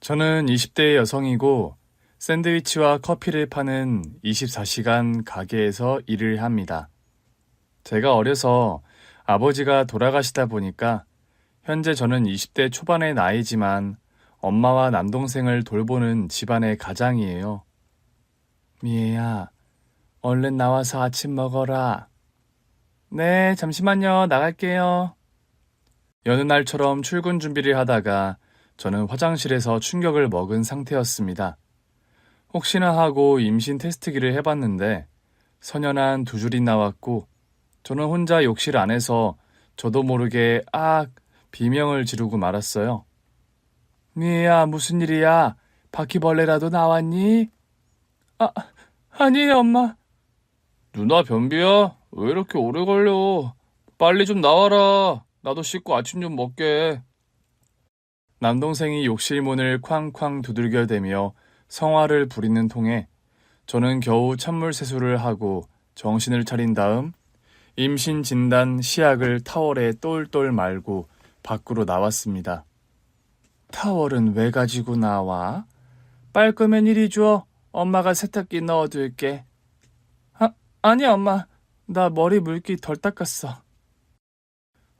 저는 20대 여성이고 샌드위치와 커피를 파는 24시간 가게에서 일을 합니다. 제가 어려서 아버지가 돌아가시다 보니까 현재 저는 20대 초반의 나이지만 엄마와 남동생을 돌보는 집안의 가장이에요. 미애야, 얼른 나와서 아침 먹어라. 네, 잠시만요. 나갈게요. 여느 날처럼 출근 준비를 하다가 저는 화장실에서 충격을 먹은 상태였습니다. 혹시나 하고 임신 테스트기를 해봤는데 선연한 두 줄이 나왔고 저는 혼자 욕실 안에서 저도 모르게 비명을 지르고 말았어요. 미애야, 무슨 일이야? 바퀴벌레라도 나왔니? 아니에요, 엄마. 누나 변비야? 왜 이렇게 오래 걸려? 빨리 좀 나와라. 나도 씻고 아침 좀 먹게. 남동생이 욕실 문을 쾅쾅 두들겨대며 성화를 부리는 통에 저는 겨우 찬물 세수를 하고 정신을 차린 다음 임신 진단 시약을 타월에 똘똘 말고 밖으로 나왔습니다. 타월은 왜 가지고 나와? 빨 거면 이리 줘. 엄마가 세탁기 넣어둘게. 아니야, 엄마. 나 머리 물기 덜 닦았어.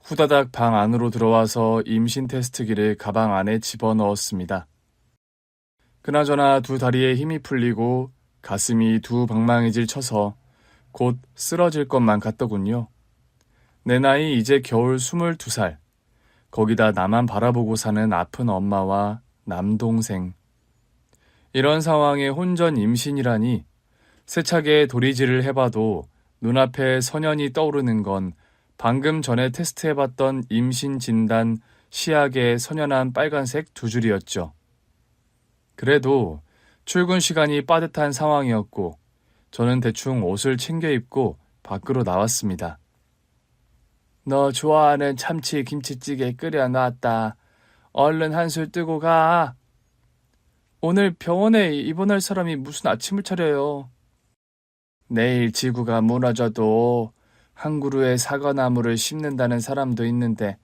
후다닥 방 안으로 들어와서 임신 테스트기를 가방 안에 집어넣었습니다. 그나저나 두 다리에 힘이 풀리고 가슴이 두 방망이질 쳐서 곧 쓰러질 것만 같더군요. 내 나이 이제 겨울 22살. 거기다 나만 바라보고 사는 아픈 엄마와 남동생. 이런 상황에 혼전 임신이라니 세차게 도리질을 해봐도 눈앞에 선연이 떠오르는 건 방금 전에 테스트해봤던 임신 진단 시약의 선연한 빨간색 두 줄이었죠. 그래도 출근 시간이 빠듯한 상황이었고 저는 대충 옷을 챙겨 입고 밖으로 나왔습니다. 너 좋아하는 참치 김치찌개 끓여놨다. 얼른 한술 뜨고 가. 오늘 병원에 입원할 사람이 무슨 아침을 차려요. 내일 지구가 무너져도 한 그루의 사과나무를 심는다는 사람도 있는데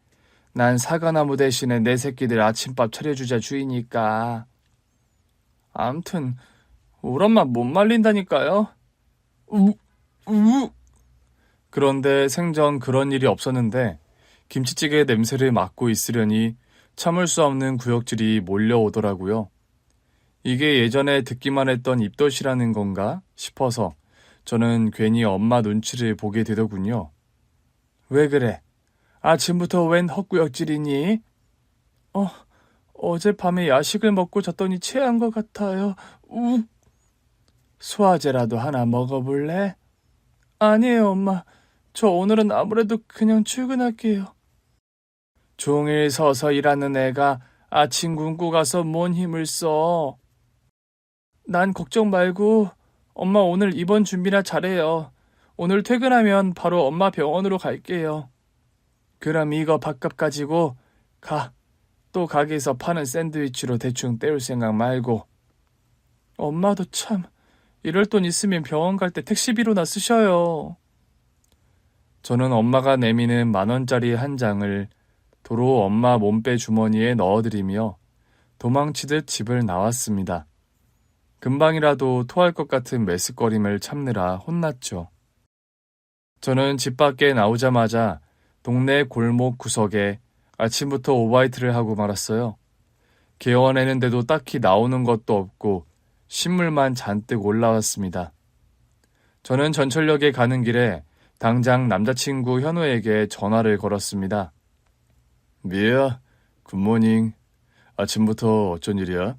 난 사과나무 대신에 내 새끼들 아침밥 차려주자 주의니까. 암튼 우리 엄마 못 말린다니까요. 그런데 생전 그런 일이 없었는데 김치찌개 냄새를 맡고 있으려니 참을 수 없는 구역질이 몰려오더라고요. 이게 예전에 듣기만 했던 입덧이라는 건가 싶어서 저는 괜히 엄마 눈치를 보게 되더군요. 왜 그래? 아침부터 웬 헛구역질이니? 어젯밤에 야식을 먹고 잤더니 체한 것 같아요. 소화제라도 하나 먹어볼래? 아니에요, 엄마. 저 오늘은 아무래도 그냥 출근할게요. 종일 서서 일하는 애가 아침 굶고 가서 뭔 힘을 써. 난 걱정 말고 엄마 오늘 입원 준비나 잘해요. 오늘 퇴근하면 바로 엄마 병원으로 갈게요. 그럼 이거 밥값 가지고 가. 또 가게에서 파는 샌드위치로 대충 때울 생각 말고. 엄마도 참 이럴 돈 있으면 병원 갈 때 택시비로나 쓰셔요. 저는 엄마가 내미는 10,000원짜리 한 장을 도로 엄마 몸빼 주머니에 넣어드리며 도망치듯 집을 나왔습니다. 금방이라도 토할 것 같은 메스꺼림을 참느라 혼났죠. 저는 집 밖에 나오자마자 동네 골목 구석에 아침부터 오바이트를 하고 말았어요. 개원했는데도 딱히 나오는 것도 없고 신물만 잔뜩 올라왔습니다. 저는 전철역에 가는 길에 당장 남자친구 현우에게 전화를 걸었습니다. 미애야, 굿모닝. 아침부터 어쩐 일이야?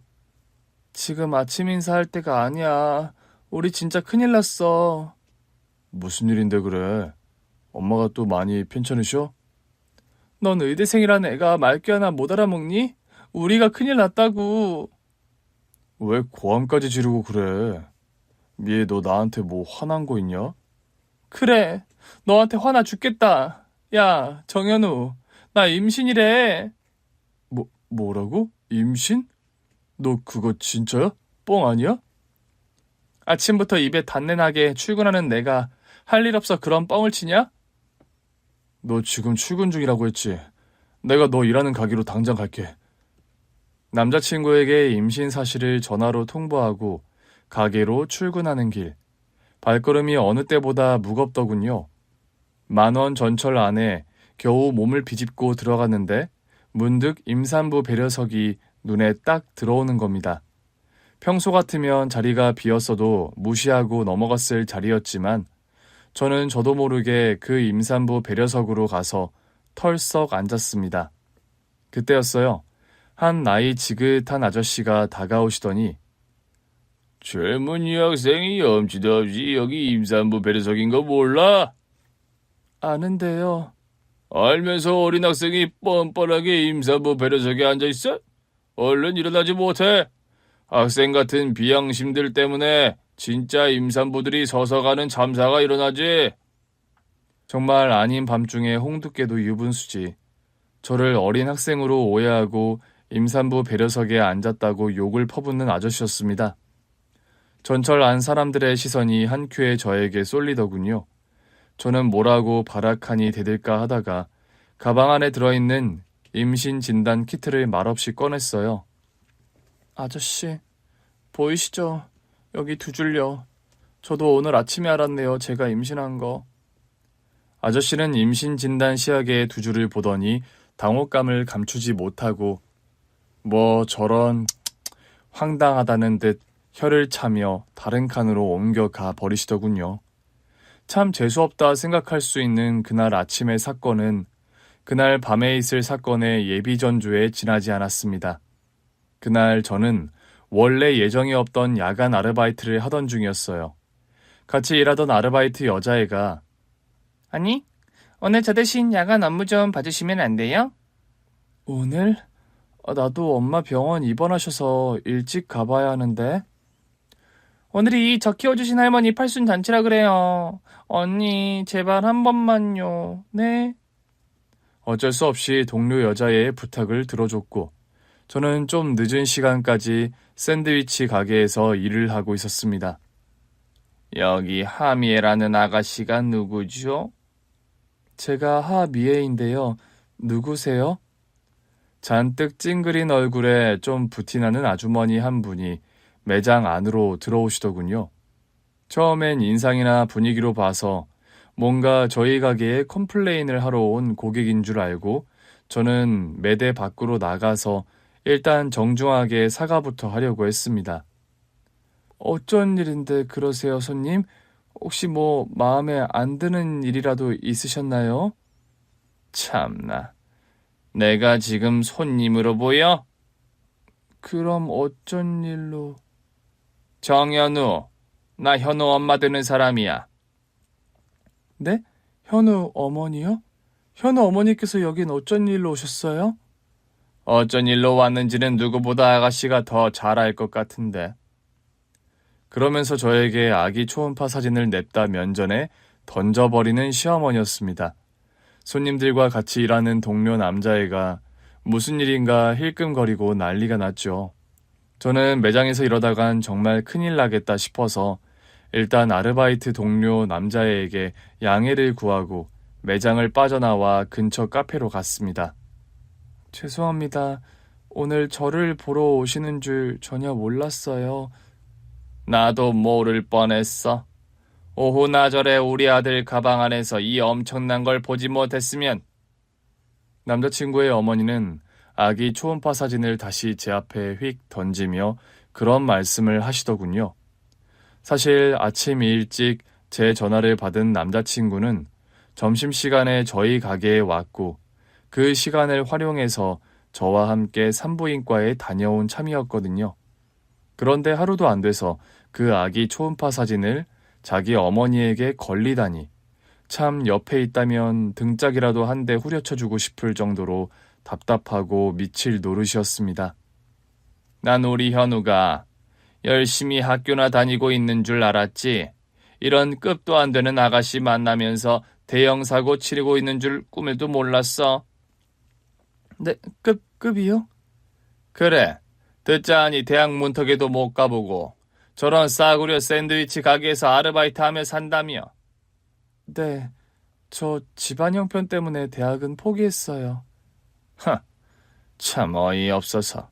지금 아침 인사할 때가 아니야. 우리 진짜 큰일 났어. 무슨 일인데 그래? 엄마가 또 많이 편찮으셔? 넌 의대생이란 애가 말귀 하나 못 알아먹니? 우리가 큰일 났다고. 왜 고함까지 지르고 그래? 미애 너 나한테 뭐 화난 거 있냐? 그래, 너한테 화나 죽겠다. 야, 정현우, 나 임신이래. 뭐라고? 임신? 너 그거 진짜야? 뻥 아니야? 아침부터 입에 단내나게 출근하는 내가 할 일 없어 그런 뻥을 치냐? 너 지금 출근 중이라고 했지? 내가 너 일하는 가게로 당장 갈게. 남자친구에게 임신 사실을 전화로 통보하고 가게로 출근하는 길. 발걸음이 어느 때보다 무겁더군요. 10,000원 전철 안에 겨우 몸을 비집고 들어갔는데 문득 임산부 배려석이 눈에 딱 들어오는 겁니다. 평소 같으면 자리가 비었어도 무시하고 넘어갔을 자리였지만 저는 저도 모르게 그 임산부 배려석으로 가서 털썩 앉았습니다. 그때였어요. 한 나이 지긋한 아저씨가 다가오시더니 젊은 여학생이 염치도 없이 여기 임산부 배려석인 거 몰라? 아는데요. 알면서 어린 학생이 뻔뻔하게 임산부 배려석에 앉아있어? 얼른 일어나지 못해. 학생 같은 비양심들 때문에 진짜 임산부들이 서서 가는 참사가 일어나지. 정말 아닌 밤중에 홍두깨도 유분수지. 저를 어린 학생으로 오해하고 임산부 배려석에 앉았다고 욕을 퍼붓는 아저씨였습니다. 전철 안 사람들의 시선이 한 큐에 저에게 쏠리더군요. 저는 뭐라고 발악하니 대들까 하다가 가방 안에 들어있는 임신 진단 키트를 말없이 꺼냈어요. 아저씨, 보이시죠? 여기 2줄요. 저도 오늘 아침에 알았네요. 제가 임신한 거. 아저씨는 임신 진단 시약의 2줄을 보더니 당혹감을 감추지 못하고 뭐 저런 황당하다는 듯 혀를 차며 다른 칸으로 옮겨가 버리시더군요. 참 재수없다 생각할 수 있는 그날 아침의 사건은 그날 밤에 있을 사건의 예비 전주에 지나지 않았습니다. 그날 저는 원래 예정이 없던 야간 아르바이트를 하던 중이었어요. 같이 일하던 아르바이트 여자애가 아니, 오늘 저 대신 야간 업무 좀 봐주시면 안 돼요? 오늘? 나도 엄마 병원 입원하셔서 일찍 가봐야 하는데. 오늘이 저 키워주신 할머니 팔순 잔치라 그래요. 언니, 제발 한 번만요. 네? 어쩔 수 없이 동료 여자애의 부탁을 들어줬고 저는 좀 늦은 시간까지 샌드위치 가게에서 일을 하고 있었습니다. 여기 하미애라는 아가씨가 누구죠? 제가 하미애인데요. 누구세요? 잔뜩 찡그린 얼굴에 좀 부티나는 아주머니 한 분이 매장 안으로 들어오시더군요. 처음엔 인상이나 분위기로 봐서 뭔가 저희 가게에 컴플레인을 하러 온 고객인 줄 알고 저는 매대 밖으로 나가서 일단 정중하게 사과부터 하려고 했습니다. 어쩐 일인데 그러세요, 손님? 혹시 뭐 마음에 안 드는 일이라도 있으셨나요? 참나, 내가 지금 손님으로 보여? 그럼 어쩐 일로... 정현우, 나 현우 엄마 되는 사람이야. 네? 현우 어머니요? 현우 어머니께서 여긴 어쩐 일로 오셨어요? 어쩐 일로 왔는지는 누구보다 아가씨가 더 잘 알 것 같은데. 그러면서 저에게 아기 초음파 사진을 냅다 면전에 던져버리는 시어머니였습니다. 손님들과 같이 일하는 동료 남자애가 무슨 일인가 힐끔거리고 난리가 났죠. 저는 매장에서 이러다간 정말 큰일 나겠다 싶어서 일단 아르바이트 동료 남자애에게 양해를 구하고 매장을 빠져나와 근처 카페로 갔습니다. 죄송합니다. 오늘 저를 보러 오시는 줄 전혀 몰랐어요. 나도 모를 뻔했어. 오후 나절에 우리 아들 가방 안에서 이 엄청난 걸 보지 못했으면. 남자친구의 어머니는 아기 초음파 사진을 다시 제 앞에 휙 던지며 그런 말씀을 하시더군요. 사실 아침 일찍 제 전화를 받은 남자친구는 점심시간에 저희 가게에 왔고 그 시간을 활용해서 저와 함께 산부인과에 다녀온 참이었거든요. 그런데 하루도 안 돼서 그 아기 초음파 사진을 자기 어머니에게 걸리다니 참 옆에 있다면 등짝이라도 한 대 후려쳐주고 싶을 정도로 답답하고 미칠 노릇이었습니다. 난 우리 현우가 열심히 학교나 다니고 있는 줄 알았지. 이런 급도 안 되는 아가씨 만나면서 대형 사고 치르고 있는 줄 꿈에도 몰랐어. 네, 급이요? 그래, 듣자하니 대학 문턱에도 못 가보고 저런 싸구려 샌드위치 가게에서 아르바이트하며 산다며. 네, 저 집안 형편 때문에 대학은 포기했어요. 참 어이없어서.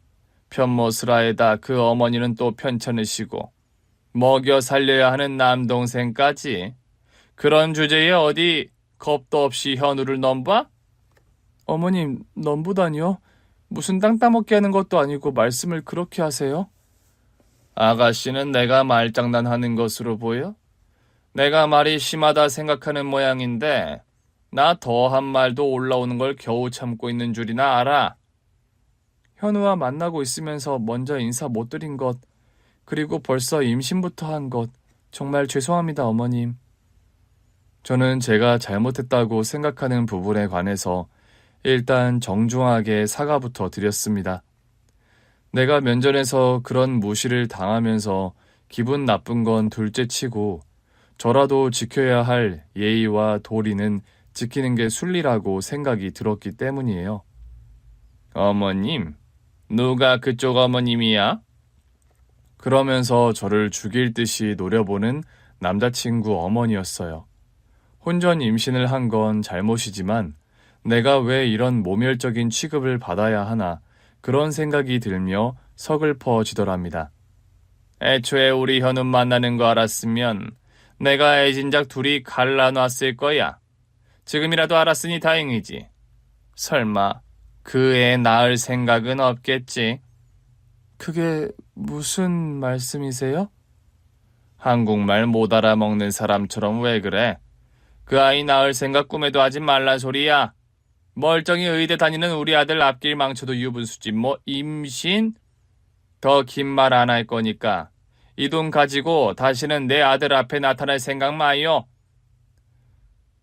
편모스라에다 그 어머니는 또 편찮으시고 먹여 살려야 하는 남동생까지. 그런 주제에 어디 겁도 없이 현우를 넘봐? 어머님, 넘보다니요? 무슨 땅 따먹게 하는 것도 아니고 말씀을 그렇게 하세요? 아가씨는 내가 말장난하는 것으로 보여? 내가 말이 심하다 생각하는 모양인데 나 더한 말도 올라오는 걸 겨우 참고 있는 줄이나 알아. 현우와 만나고 있으면서 먼저 인사 못 드린 것, 그리고 벌써 임신부터 한 것, 정말 죄송합니다, 어머님. 저는 제가 잘못했다고 생각하는 부분에 관해서 일단 정중하게 사과부터 드렸습니다. 내가 면전에서 그런 무시를 당하면서 기분 나쁜 건 둘째치고 저라도 지켜야 할 예의와 도리는 지키는 게 순리라고 생각이 들었기 때문이에요. 어머님, 누가 그쪽 어머님이야? 그러면서 저를 죽일 듯이 노려보는 남자친구 어머니였어요. 혼전 임신을 한 건 잘못이지만 내가 왜 이런 모멸적인 취급을 받아야 하나 그런 생각이 들며 서글퍼지더랍니다. 애초에 우리 현우 만나는 거 알았으면 내가 애진작 둘이 갈라놨을 거야. 지금이라도 알았으니 다행이지. 설마 그 애 낳을 생각은 없겠지? 그게 무슨 말씀이세요? 한국말 못 알아먹는 사람처럼 왜 그래? 그 아이 낳을 생각 꿈에도 하지 말란 소리야. 멀쩡히 의대 다니는 우리 아들 앞길 망쳐도 유분수지 뭐 임신? 더 긴 말 안 할 거니까 이 돈 가지고 다시는 내 아들 앞에 나타날 생각 마요.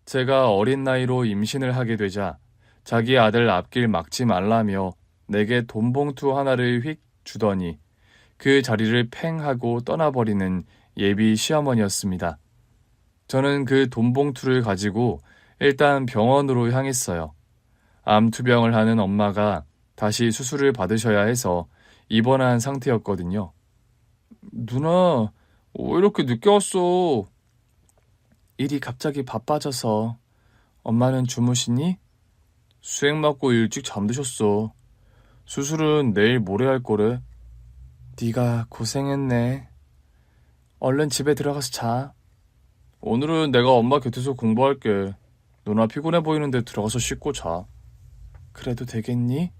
제가 어린 나이로 임신을 하게 되자 자기 아들 앞길 막지 말라며 내게 돈봉투 하나를 휙 주더니 그 자리를 팽 하고 떠나버리는 예비 시어머니였습니다. 저는 그 돈봉투를 가지고 일단 병원으로 향했어요. 암투병을 하는 엄마가 다시 수술을 받으셔야 해서 입원한 상태였거든요. 누나, 왜 이렇게 늦게 왔어? 일이 갑자기 바빠져서. 엄마는 주무시니? 수액 맞고 일찍 잠드셨어. 수술은 내일 모레 할 거래. 네가 고생했네. 얼른 집에 들어가서 자. 오늘은 내가 엄마 곁에서 공부할게. 누나 피곤해 보이는데 들어가서 씻고 자. 그래도 되겠니?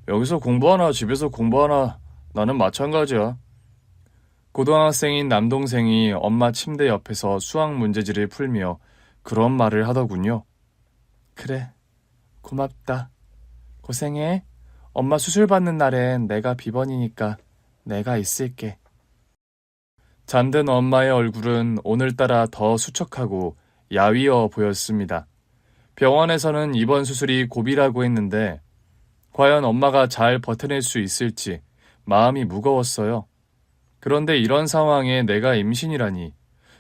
여기서 공부하나 집에서 공부하나 나는 마찬가지야. 고등학생인 남동생이 엄마 침대 옆에서 수학 문제지를 풀며 그런 말을 하더군요. 그래, 고맙다. 고생해. 엄마 수술 받는 날엔 내가 비번이니까 내가 있을게. 잠든 엄마의 얼굴은 오늘따라 더 수척하고 야위어 보였습니다. 병원에서는 이번 수술이 고비라고 했는데 과연 엄마가 잘 버텨낼 수 있을지 마음이 무거웠어요. 그런데 이런 상황에 내가 임신이라니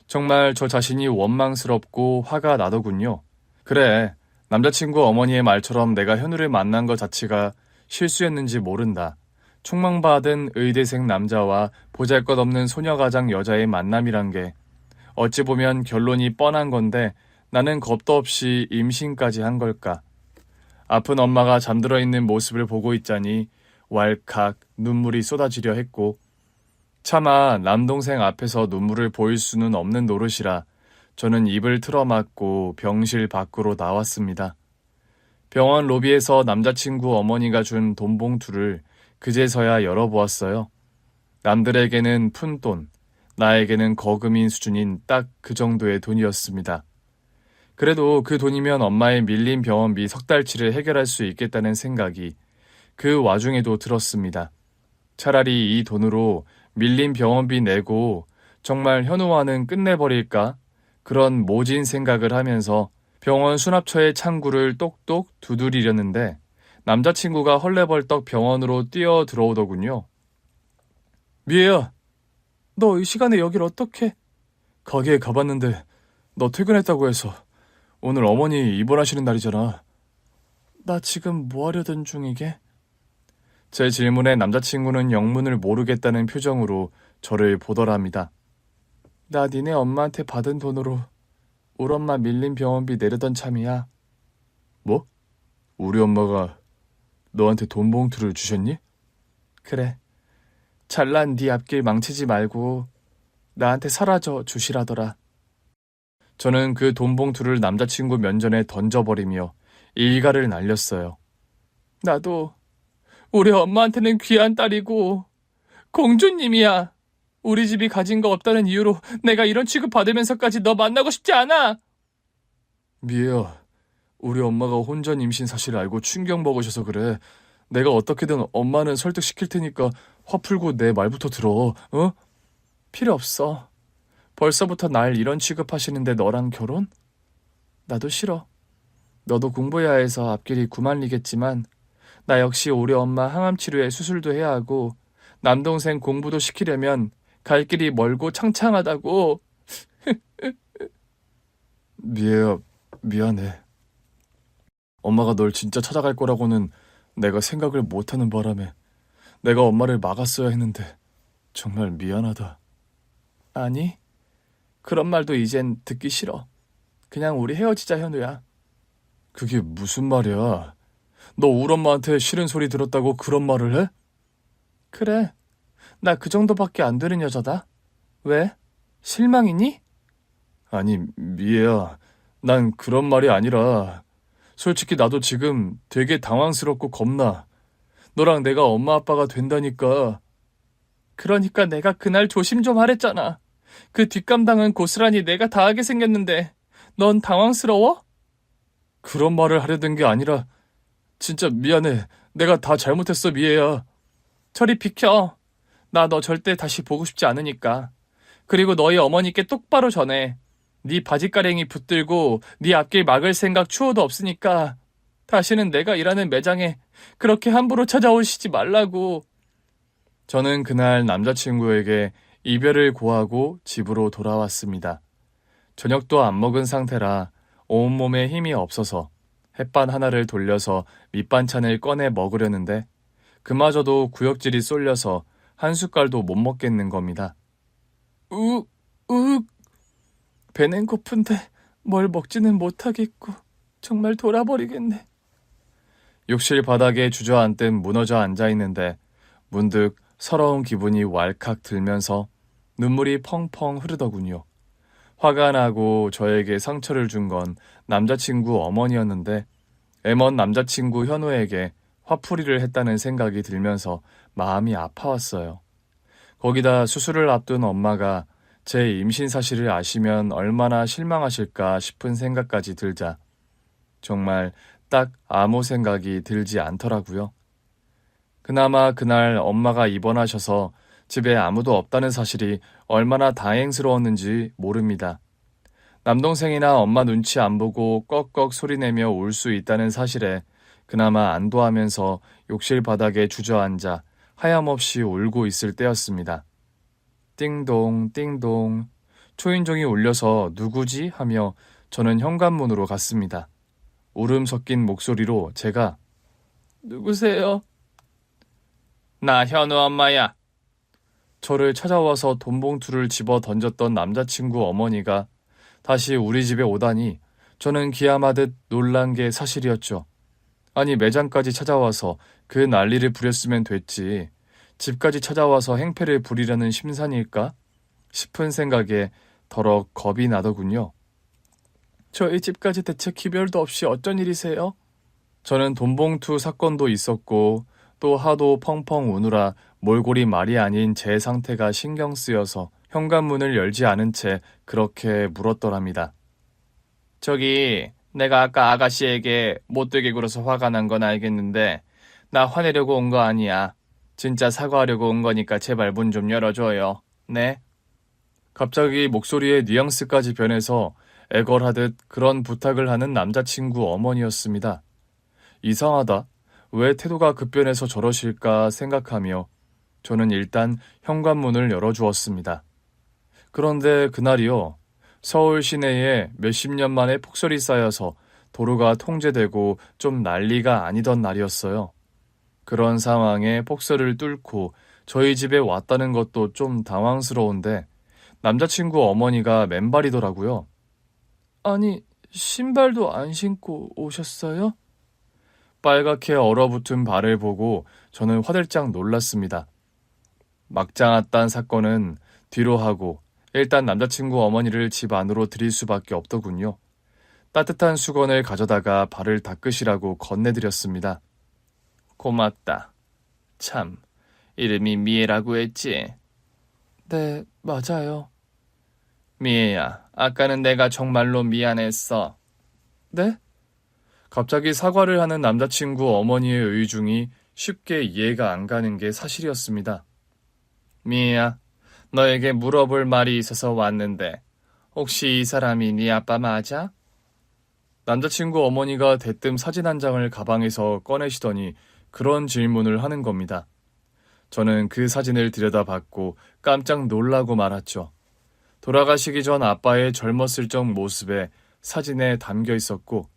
정말 저 자신이 원망스럽고 화가 나더군요. 그래, 남자친구 어머니의 말처럼 내가 현우를 만난 것 자체가 실수였는지 모른다. 촉망받은 의대생 남자와 보잘것없는 소녀가장 여자의 만남이란 게 어찌 보면 결론이 뻔한 건데 나는 겁도 없이 임신까지 한 걸까. 아픈 엄마가 잠들어 있는 모습을 보고 있자니 왈칵 눈물이 쏟아지려 했고 차마 남동생 앞에서 눈물을 보일 수는 없는 노릇이라 저는 입을 틀어막고 병실 밖으로 나왔습니다. 병원 로비에서 남자친구 어머니가 준 돈봉투를 그제서야 열어보았어요. 남들에게는 푼돈, 나에게는 거금인 수준인 딱 그 정도의 돈이었습니다. 그래도 그 돈이면 엄마의 밀린 병원비 석 달치를 해결할 수 있겠다는 생각이 그 와중에도 들었습니다. 차라리 이 돈으로 밀린 병원비 내고 정말 현우와는 끝내버릴까? 그런 모진 생각을 하면서 병원 수납처의 창구를 똑똑 두드리려는데 남자친구가 헐레벌떡 병원으로 뛰어 들어오더군요. 미애야, 너 이 시간에 여길 어떻게? 가게에 가봤는데 너 퇴근했다고 해서 오늘 어머니 입원하시는 날이잖아. 나 지금 뭐 하려던 중이게? 제 질문에 남자친구는 영문을 모르겠다는 표정으로 저를 보더랍니다. 나 니네 엄마한테 받은 돈으로 우리 엄마 밀린 병원비 내려던 참이야. 뭐? 우리 엄마가 너한테 돈 봉투를 주셨니? 그래, 잘난 네 앞길 망치지 말고 나한테 사라져 주시라더라. 저는 그 돈 봉투를 남자친구 면전에 던져버리며 일가를 날렸어요. 나도 우리 엄마한테는 귀한 딸이고 공주님이야. 우리 집이 가진 거 없다는 이유로 내가 이런 취급 받으면서까지 너 만나고 싶지 않아. 미애야, 우리 엄마가 혼전 임신 사실을 알고 충격 먹으셔서 그래. 내가 어떻게든 엄마는 설득시킬 테니까 화 풀고 내 말부터 들어, 어? 필요 없어. 벌써부터 날 이런 취급하시는데 너랑 결혼? 나도 싫어. 너도 공부해야 해서 앞길이 구말리겠지만 나 역시 우리 엄마 항암 치료에 수술도 해야 하고 남동생 공부도 시키려면 갈 길이 멀고 창창하다고. 미애야, 미안해. 엄마가 널 진짜 찾아갈 거라고는 내가 생각을 못하는 바람에 내가 엄마를 막았어야 했는데 정말 미안하다. 아니, 그런 말도 이젠 듣기 싫어. 그냥 우리 헤어지자, 현우야. 그게 무슨 말이야? 너 우리 엄마한테 싫은 소리 들었다고 그런 말을 해? 그래, 나 그 정도밖에 안 되는 여자다. 왜? 실망이니? 아니, 미애야, 난 그런 말이 아니라 솔직히 나도 지금 되게 당황스럽고 겁나. 너랑 내가 엄마 아빠가 된다니까. 그러니까 내가 그날 조심 좀 하랬잖아. 그 뒷감당은 고스란히 내가 다 하게 생겼는데 넌 당황스러워? 그런 말을 하려던 게 아니라 진짜 미안해. 내가 다 잘못했어, 미애야. 저리 비켜. 나 너 절대 다시 보고 싶지 않으니까. 그리고 너희 어머니께 똑바로 전해. 네 바지가랭이 붙들고 네 앞길 막을 생각 추호도 없으니까 다시는 내가 일하는 매장에 그렇게 함부로 찾아오시지 말라고. 저는 그날 남자친구에게 이별을 고하고 집으로 돌아왔습니다. 저녁도 안 먹은 상태라 온몸에 힘이 없어서 햇반 하나를 돌려서 밑반찬을 꺼내 먹으려는데 그마저도 구역질이 쏠려서 한 숟갈도 못 먹겠는 겁니다. 배는 고픈데 뭘 먹지는 못하겠고 정말 돌아버리겠네. 욕실 바닥에 주저앉듯 무너져 앉아있는데 문득 서러운 기분이 왈칵 들면서 눈물이 펑펑 흐르더군요. 화가 나고 저에게 상처를 준 건 남자친구 어머니였는데 애먼 남자친구 현우에게 화풀이를 했다는 생각이 들면서 마음이 아파왔어요. 거기다 수술을 앞둔 엄마가 제 임신 사실을 아시면 얼마나 실망하실까 싶은 생각까지 들자 정말 딱 아무 생각이 들지 않더라고요. 그나마 그날 엄마가 입원하셔서 집에 아무도 없다는 사실이 얼마나 다행스러웠는지 모릅니다. 남동생이나 엄마 눈치 안 보고 꺽꺽 소리내며 울 수 있다는 사실에 그나마 안도하면서 욕실 바닥에 주저앉아 하염없이 울고 있을 때였습니다. 띵동 띵동 초인종이 울려서 누구지? 하며 저는 현관문으로 갔습니다. 울음 섞인 목소리로 제가 누구세요? 나 현우 엄마야. 저를 찾아와서 돈 봉투를 집어 던졌던 남자친구 어머니가 다시 우리 집에 오다니 저는 기함하듯 놀란 게 사실이었죠. 아니 매장까지 찾아와서 그 난리를 부렸으면 됐지. 집까지 찾아와서 행패를 부리려는 심산일까? 싶은 생각에 더럭 겁이 나더군요. 저희 집까지 대체 기별도 없이 어쩐 일이세요? 저는 돈봉투 사건도 있었고 또 하도 펑펑 우느라 몰골이 말이 아닌 제 상태가 신경 쓰여서 현관문을 열지 않은 채 그렇게 물었더랍니다. 저기 내가 아까 아가씨에게 못되게 굴어서 화가 난 건 알겠는데 나 화내려고 온 거 아니야. 진짜 사과하려고 온 거니까 제발 문 좀 열어줘요. 네? 갑자기 목소리의 뉘앙스까지 변해서 애걸하듯 그런 부탁을 하는 남자친구 어머니였습니다. 이상하다. 왜 태도가 급변해서 저러실까 생각하며 저는 일단 현관문을 열어주었습니다. 그런데 그날이요. 서울 시내에 몇십 년 만에 폭설이 쌓여서 도로가 통제되고 좀 난리가 아니던 날이었어요. 그런 상황에 폭설을 뚫고 저희 집에 왔다는 것도 좀 당황스러운데 남자친구 어머니가 맨발이더라고요. 아니, 신발도 안 신고 오셨어요? 빨갛게 얼어붙은 발을 보고 저는 화들짝 놀랐습니다. 막장았단 사건은 뒤로 하고 일단 남자친구 어머니를 집 안으로 들일 수밖에 없더군요. 따뜻한 수건을 가져다가 발을 닦으시라고 건네드렸습니다. 고맙다. 참, 이름이 미애라고 했지? 네, 맞아요. 미애야, 아까는 내가 정말로 미안했어. 네? 갑자기 사과를 하는 남자친구 어머니의 의중이 쉽게 이해가 안 가는 게 사실이었습니다. 미애야, 너에게 물어볼 말이 있어서 왔는데 혹시 이 사람이 네 아빠 맞아? 남자친구 어머니가 대뜸 사진 한 장을 가방에서 꺼내시더니 그런 질문을 하는 겁니다. 저는 그 사진을 들여다봤고 깜짝 놀라고 말았죠. 돌아가시기 전 아빠의 젊었을 적 모습에 사진에 담겨 있었고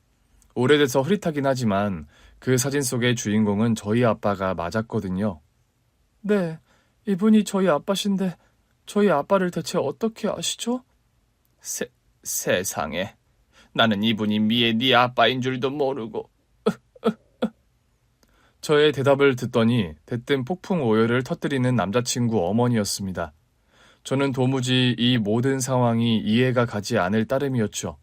오래돼서 흐릿하긴 하지만 그 사진 속의 주인공은 저희 아빠가 맞았거든요. 네, 이분이 저희 아빠신데 저희 아빠를 대체 어떻게 아시죠? 세상에, 나는 이분이 미애 네 아빠인 줄도 모르고. 저의 대답을 듣더니 대뜸 폭풍 오열을 터뜨리는 남자친구 어머니였습니다. 저는 도무지 이 모든 상황이 이해가 가지 않을 따름이었죠.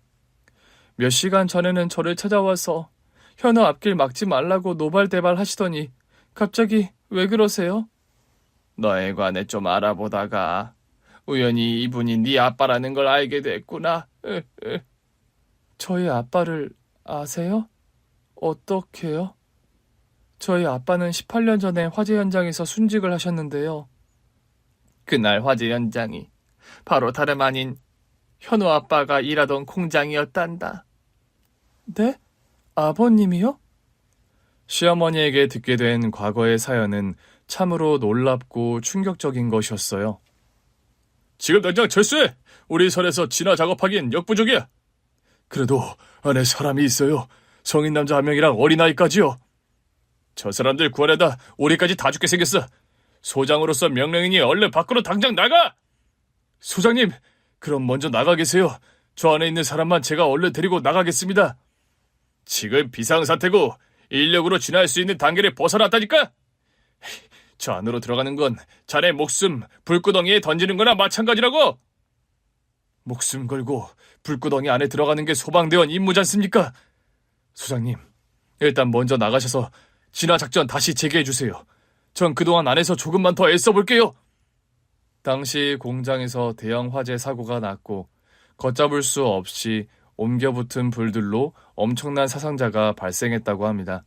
몇 시간 전에는 저를 찾아와서 현우 앞길 막지 말라고 노발대발 하시더니 갑자기 왜 그러세요? 너에 관해 좀 알아보다가 우연히 이분이 네 아빠라는 걸 알게 됐구나. 저희 아빠를 아세요? 어떻게요? 저희 아빠는 18년 전에 화재 현장에서 순직을 하셨는데요. 그날 화재 현장이 바로 다름 아닌 현우 아빠가 일하던 공장이었단다. 네? 아버님이요? 시어머니에게 듣게 된 과거의 사연은 참으로 놀랍고 충격적인 것이었어요. 지금 당장 철수해! 우리 설에서 진화 작업하기엔 역부족이야. 그래도 안에 사람이 있어요. 성인 남자 한 명이랑 어린아이까지요. 저 사람들 구하려다 우리까지 다 죽게 생겼어. 소장으로서 명령이니 얼른 밖으로 당장 나가! 소장님, 그럼 먼저 나가 계세요. 저 안에 있는 사람만 제가 얼른 데리고 나가겠습니다. 지금 비상사태고 인력으로 진화할 수 있는 단계를 벗어났다니까? 저 안으로 들어가는 건 자네 목숨 불구덩이에 던지는 거나 마찬가지라고! 목숨 걸고 불구덩이 안에 들어가는 게 소방대원 임무지 않습니까? 소장님, 일단 먼저 나가셔서 진화작전 다시 재개해주세요. 전 그동안 안에서 조금만 더 애써볼게요. 당시 공장에서 대형 화재 사고가 났고 걷잡을 수 없이 옮겨붙은 불들로 엄청난 사상자가 발생했다고 합니다.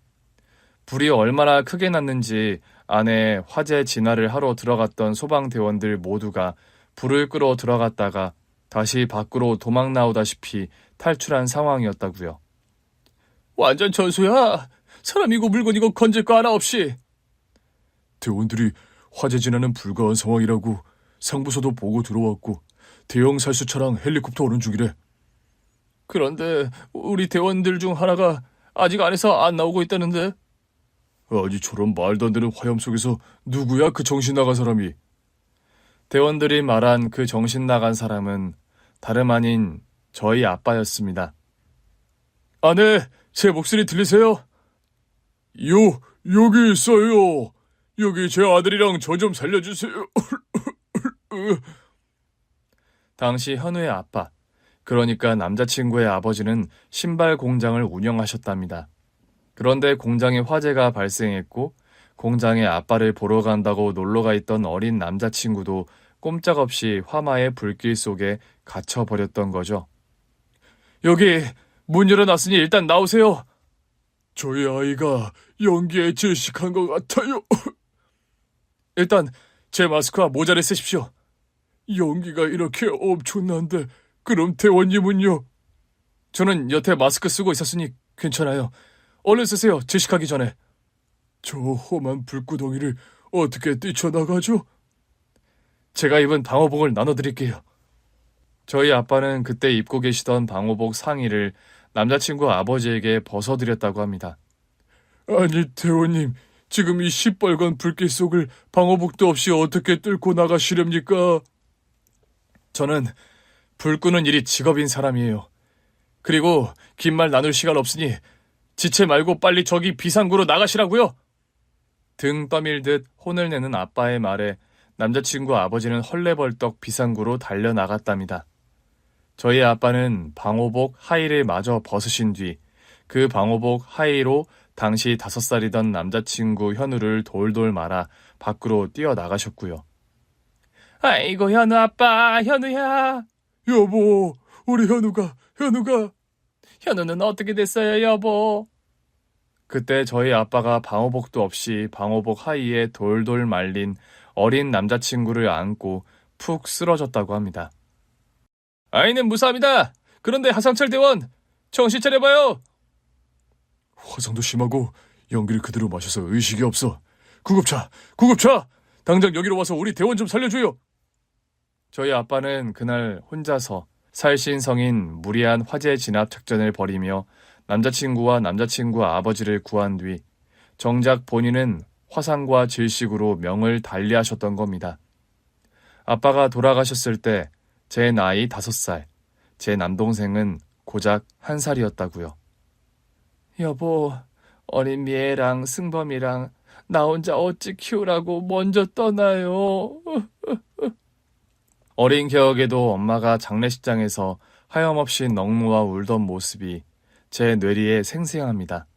불이 얼마나 크게 났는지 안에 화재 진화를 하러 들어갔던 소방대원들 모두가 불을 끄러 들어갔다가 다시 밖으로 도망 나오다시피 탈출한 상황이었다고요. 완전 전소야. 사람이고 물건이고 건질 거 하나 없이. 대원들이 화재 진화는 불가한 상황이라고 상부서도 보고 들어왔고 대형 살수차랑 헬리콥터 오는 중이래. 그런데 우리 대원들 중 하나가 아직 안에서 안 나오고 있다는데. 아니 저런 말도 안 되는 화염 속에서 누구야 그 정신 나간 사람이. 대원들이 말한 그 정신 나간 사람은 다름 아닌 저희 아빠였습니다. 아네, 제 목소리 들리세요? 여기 있어요. 여기 제 아들이랑 저 좀 살려주세요. 당시 현우의 아빠, 그러니까 남자친구의 아버지는 신발 공장을 운영하셨답니다. 그런데 공장에 화재가 발생했고 공장에 아빠를 보러 간다고 놀러가 있던 어린 남자친구도 꼼짝없이 화마의 불길 속에 갇혀버렸던 거죠. 여기 문 열어놨으니 일단 나오세요. 저희 아이가 연기에 질식한 것 같아요. 일단 제 마스크와 모자를 쓰십시오. 연기가 이렇게 엄청난데 그럼 대원님은요? 저는 여태 마스크 쓰고 있었으니 괜찮아요. 얼른 쓰세요. 질식하기 전에. 저 험한 불구덩이를 어떻게 뛰쳐나가죠? 제가 입은 방호복을 나눠드릴게요. 저희 아빠는 그때 입고 계시던 방호복 상의를 남자친구 아버지에게 벗어드렸다고 합니다. 아니 대원님, 지금 이 시뻘건 불길 속을 방호복도 없이 어떻게 뚫고 나가시렵니까? 저는 불 끄는 일이 직업인 사람이에요. 그리고 긴 말 나눌 시간 없으니 지체 말고 빨리 저기 비상구로 나가시라고요. 등 떠밀듯 혼을 내는 아빠의 말에 남자친구 아버지는 헐레벌떡 비상구로 달려나갔답니다. 저희 아빠는 방호복 하의를 마저 벗으신 뒤 그 방호복 하의로 당시 5살이던 남자친구 현우를 돌돌 말아 밖으로 뛰어나가셨고요. 아이고 현우 아빠, 현우야. 여보, 우리 현우가. 현우는 어떻게 됐어요, 여보? 그때 저희 아빠가 방호복도 없이 방호복 하의에 돌돌 말린 어린 남자친구를 안고 푹 쓰러졌다고 합니다. 아이는 무사합니다. 그런데 하상철 대원, 정신 차려봐요. 화상도 심하고 연기를 그대로 마셔서 의식이 없어. 구급차! 당장 여기로 와서 우리 대원 좀 살려줘요. 저희 아빠는 그날 혼자서 살신성인 무리한 화재 진압 작전을 벌이며 남자친구와 남자친구 아버지를 구한 뒤 정작 본인은 화상과 질식으로 명을 달리하셨던 겁니다. 아빠가 돌아가셨을 때 제 나이 5살, 제 남동생은 고작 1살이었다고요. 여보, 어린 미애랑 승범이랑 나 혼자 어찌 키우라고 먼저 떠나요. 어린 겨울에도 엄마가 장례식장에서 하염없이 넋놓아 울던 모습이 제 뇌리에 생생합니다.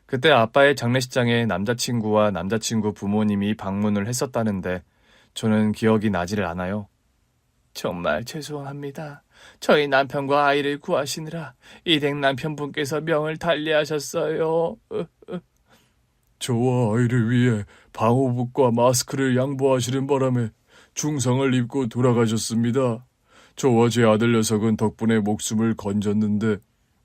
그때 아빠의 장례식장에 남자친구와 남자친구 부모님이 방문을 했었다는데 저는 기억이 나지를 않아요. 정말 죄송합니다. 저희 남편과 아이를 구하시느라 이댁 남편분께서 명을 달리하셨어요. 저와 아이를 위해 방호복과 마스크를 양보하시는 바람에 중상을 입고 돌아가셨습니다. 저와 제 아들 녀석은 덕분에 목숨을 건졌는데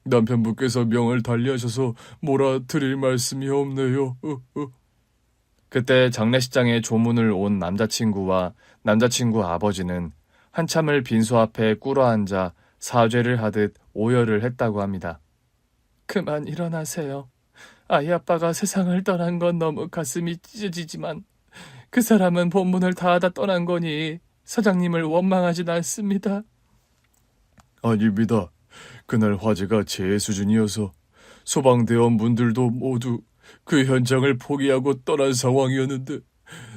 남편분께서 명을 달리하셔서 뭐라 드릴 말씀이 없네요. 그때 장례식장에 조문을 온 남자친구와 남자친구 아버지는 한참을 빈소 앞에 꿇어앉아 사죄를 하듯 오열을 했다고 합니다. 그만 일어나세요. 아이 아빠가 세상을 떠난 건 너무 가슴이 찢어지지만 그 사람은 본문을 다하다 떠난 거니 사장님을 원망하진 않습니다. 아닙니다. 그날 화재가 제 수준이어서 소방대원분들도 모두 그 현장을 포기하고 떠난 상황이었는데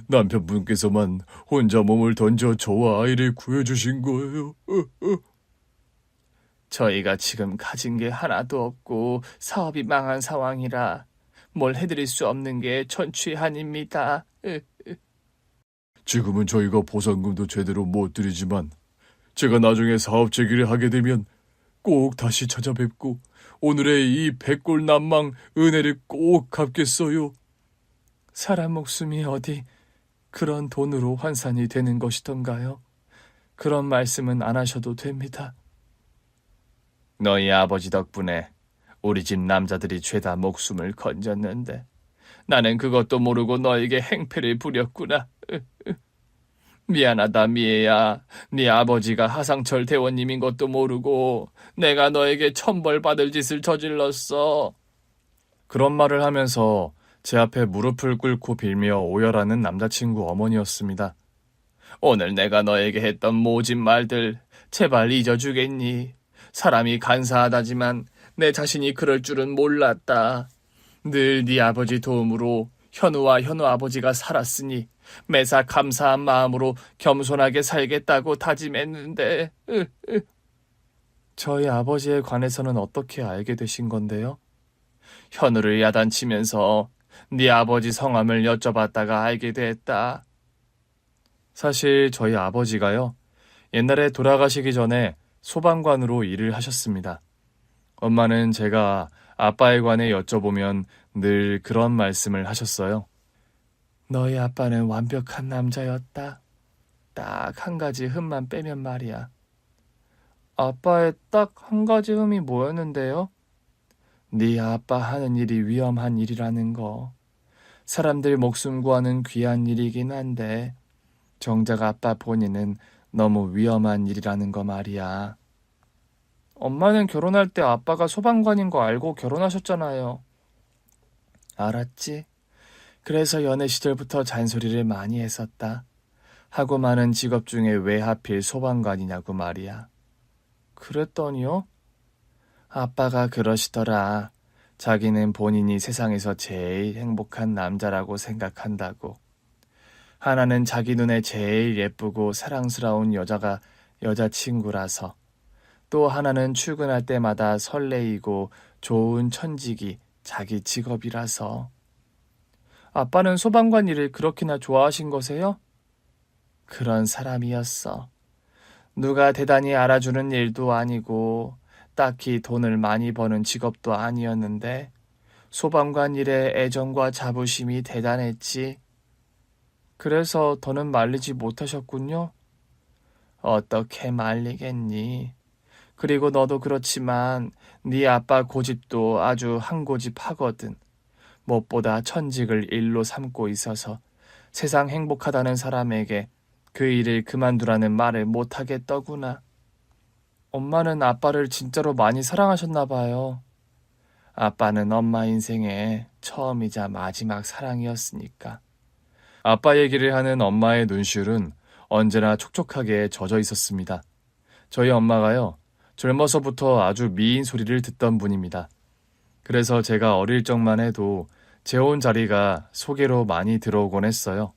남편분께서만 혼자 몸을 던져 저와 아이를 구해주신 거예요. 저희가 지금 가진 게 하나도 없고 사업이 망한 상황이라 뭘 해드릴 수 없는 게 천추한입니다. 지금은 저희가 보상금도 제대로 못 드리지만 제가 나중에 사업 재기를 하게 되면 꼭 다시 찾아뵙고 오늘의 이 백골난망 은혜를 꼭 갚겠어요. 사람 목숨이 어디 그런 돈으로 환산이 되는 것이던가요? 그런 말씀은 안 하셔도 됩니다. 너희 아버지 덕분에 우리 집 남자들이 죄다 목숨을 건졌는데 나는 그것도 모르고 너에게 행패를 부렸구나. 미안하다 미애야. 네 아버지가 하상철 대원님인 것도 모르고 내가 너에게 천벌받을 짓을 저질렀어. 그런 말을 하면서 제 앞에 무릎을 꿇고 빌며 오열하는 남자친구 어머니였습니다. 오늘 내가 너에게 했던 모진 말들 제발 잊어주겠니? 사람이 간사하다지만 내 자신이 그럴 줄은 몰랐다. 늘 네 아버지 도움으로 현우와 현우 아버지가 살았으니 매사 감사한 마음으로 겸손하게 살겠다고 다짐했는데. 저희 아버지에 관해서는 어떻게 알게 되신 건데요? 현우를 야단치면서 네 아버지 성함을 여쭤봤다가 알게 됐다. 사실 저희 아버지가요, 옛날에 돌아가시기 전에 소방관으로 일을 하셨습니다. 엄마는 제가 아빠에 관해 여쭤보면 늘 그런 말씀을 하셨어요. 너희 아빠는 완벽한 남자였다. 딱 한 가지 흠만 빼면 말이야. 아빠의 딱 한 가지 흠이 뭐였는데요? 네 아빠 하는 일이 위험한 일이라는 거. 사람들 목숨 구하는 귀한 일이긴 한데 정작 아빠 본인은 너무 위험한 일이라는 거 말이야. 엄마는 결혼할 때 아빠가 소방관인 거 알고 결혼하셨잖아요. 알았지? 그래서 연애 시절부터 잔소리를 많이 했었다. 하고 많은 직업 중에 왜 하필 소방관이냐고 말이야. 그랬더니요? 아빠가 그러시더라. 자기는 본인이 세상에서 제일 행복한 남자라고 생각한다고. 하나는 자기 눈에 제일 예쁘고 사랑스러운 여자가 여자친구라서. 또 하나는 출근할 때마다 설레이고 좋은 천직이 자기 직업이라서. 아빠는 소방관 일을 그렇게나 좋아하신 거세요? 그런 사람이었어. 누가 대단히 알아주는 일도 아니고 딱히 돈을 많이 버는 직업도 아니었는데 소방관 일에 애정과 자부심이 대단했지. 그래서 더는 말리지 못하셨군요. 어떻게 말리겠니? 그리고 너도 그렇지만 네 아빠 고집도 아주 한 고집하거든. 무엇보다 천직을 일로 삼고 있어서 세상 행복하다는 사람에게 그 일을 그만두라는 말을 못하겠더구나. 엄마는 아빠를 진짜로 많이 사랑하셨나 봐요. 아빠는 엄마 인생의 처음이자 마지막 사랑이었으니까. 아빠 얘기를 하는 엄마의 눈시울은 언제나 촉촉하게 젖어 있었습니다. 저희 엄마가요, 젊어서부터 아주 미인 소리를 듣던 분입니다. 그래서 제가 어릴 적만 해도 재혼 자리가 소개로 많이 들어오곤 했어요.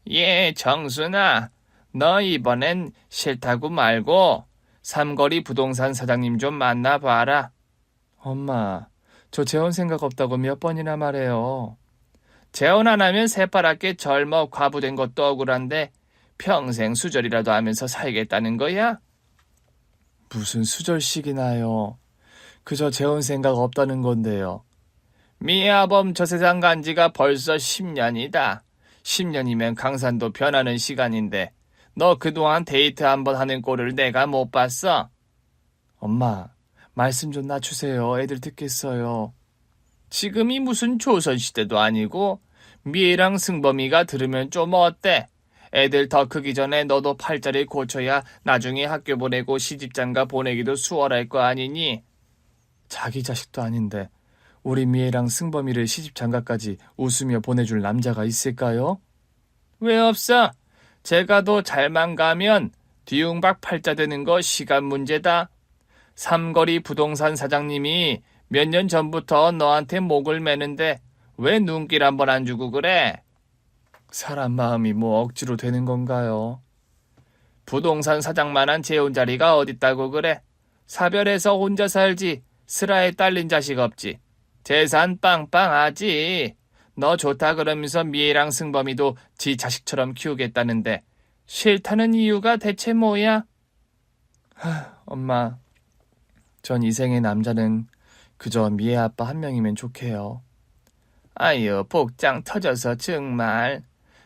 예, 정순아, 너 이번엔 싫다고 말고 삼거리 부동산 사장님 좀 만나봐라. 엄마, 저 재혼 생각 없다고 몇 번이나 말해요. 재혼 안 하면 새파랗게 젊어 과부된 것도 억울한데 평생 수절이라도 하면서 살겠다는 거야? 무슨 수절식이나요. 그저 재혼 생각 없다는 건데요. 미아범 저 세상 간 지가 벌써 10년이다. 10년이면 강산도 변하는 시간인데 너 그동안 데이트 한번 하는 꼴을 내가 못 봤어? 엄마, 말씀 좀 낮추세요. 애들 듣겠어요. 지금이 무슨 조선시대도 아니고 미애랑 승범이가 들으면 좀 어때? 애들 더 크기 전에 너도 팔자를 고쳐야 나중에 학교 보내고 시집장가 보내기도 수월할 거 아니니? 자기 자식도 아닌데 우리 미애랑 승범이를 시집장가까지 웃으며 보내줄 남자가 있을까요? 왜 없어? 제가 더 잘만 가면 뒤웅박 팔자 되는 거 시간 문제다. 삼거리 부동산 사장님이 몇 년 전부터 너한테 목을 매는데 왜 눈길 한번 안 주고 그래? 사람 마음이 뭐 억지로 되는 건가요? 부동산 사장만한 재혼 자리가 어딨다고 그래? 사별해서 혼자 살지 슬하에 딸린 자식 없지. 재산 빵빵하지. 너 좋다 그러면서 미애랑 승범이도 지 자식처럼 키우겠다는데 싫다는 이유가 대체 뭐야? 엄마, 전 이 생의 남자는 그저 미애 아빠 한 명이면 좋게요. 아유, 복장 터져서 정말.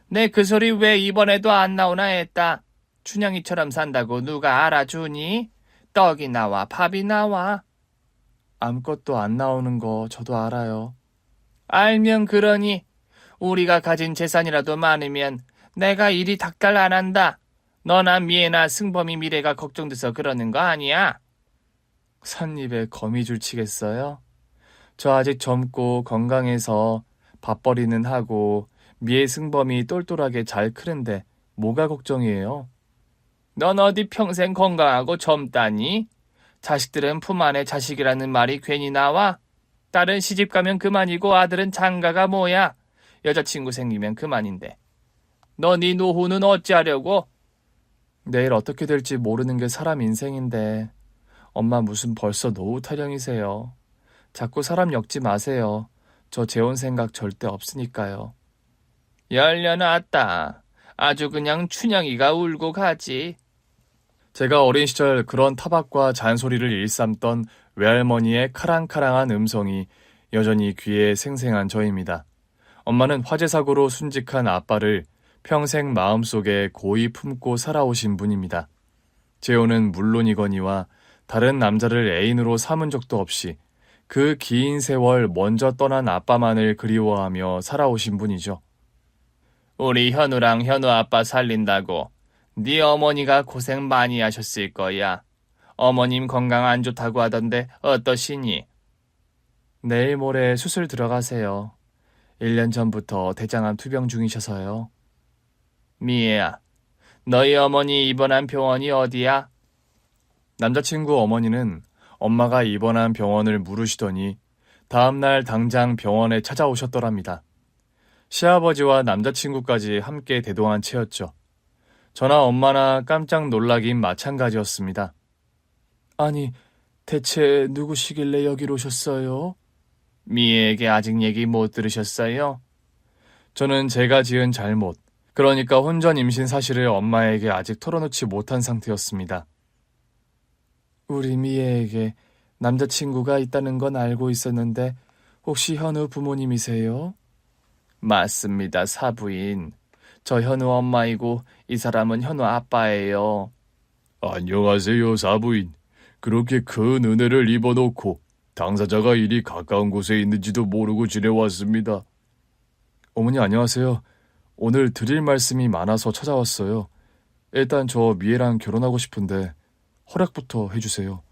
내 그 소리 왜 이번에도 안 나오나 했다. 춘향이처럼 산다고 누가 알아주니? 떡이 나와 밥이 나와. 아무것도 안 나오는 거 저도 알아요. 알면 그러니 우리가 가진 재산이라도 많으면 내가 이리 닥달 안 한다. 너나 미애나 승범이 미래가 걱정돼서 그러는 거 아니야? 삿입에 거미줄 치겠어요? 저 아직 젊고 건강해서 밥벌이는 하고 미애 승범이 똘똘하게 잘 크는데 뭐가 걱정이에요? 넌 어디 평생 건강하고 젊다니? 자식들은 품 안에 자식이라는 말이 괜히 나와? 딸은 시집가면 그만이고 아들은 장가가 뭐야? 여자친구 생기면 그만인데. 너 네 노후는 어찌하려고? 내일 어떻게 될지 모르는 게 사람 인생인데 엄마 무슨 벌써 노후 타령이세요. 자꾸 사람 엮지 마세요. 저 재혼 생각 절대 없으니까요. 열려놨다. 아주 그냥 춘향이가 울고 가지. 제가 어린 시절 그런 타박과 잔소리를 일삼던 외할머니의 카랑카랑한 음성이 여전히 귀에 생생한 저입니다. 엄마는 화재사고로 순직한 아빠를 평생 마음속에 고이 품고 살아오신 분입니다. 재혼은 물론이거니와 다른 남자를 애인으로 삼은 적도 없이 그 긴 세월 먼저 떠난 아빠만을 그리워하며 살아오신 분이죠. 우리 현우랑 현우 아빠 살린다고 네 어머니가 고생 많이 하셨을 거야. 어머님 건강 안 좋다고 하던데 어떠시니? 내일 모레 수술 들어가세요. 1년 전부터 대장암 투병 중이셔서요. 미애야, 너희 어머니 입원한 병원이 어디야? 남자친구 어머니는 엄마가 입원한 병원을 물으시더니 다음날 당장 병원에 찾아오셨더랍니다. 시아버지와 남자친구까지 함께 대동한 채였죠. 저나 엄마나 깜짝 놀라긴 마찬가지였습니다. 아니, 대체 누구시길래 여기로 오셨어요? 미애에게 아직 얘기 못 들으셨어요? 저는 제가 지은 잘못, 그러니까 혼전 임신 사실을 엄마에게 아직 털어놓지 못한 상태였습니다. 우리 미애에게 남자친구가 있다는 건 알고 있었는데 혹시 현우 부모님이세요? 맞습니다, 사부인. 저 현우 엄마이고 이 사람은 현우 아빠예요. 안녕하세요, 사부인. 그렇게 큰 은혜를 입어놓고 당사자가 이리 가까운 곳에 있는지도 모르고 지내왔습니다. 어머니 안녕하세요. 오늘 드릴 말씀이 많아서 찾아왔어요. 일단 저 미애랑 결혼하고 싶은데 허락부터 해주세요.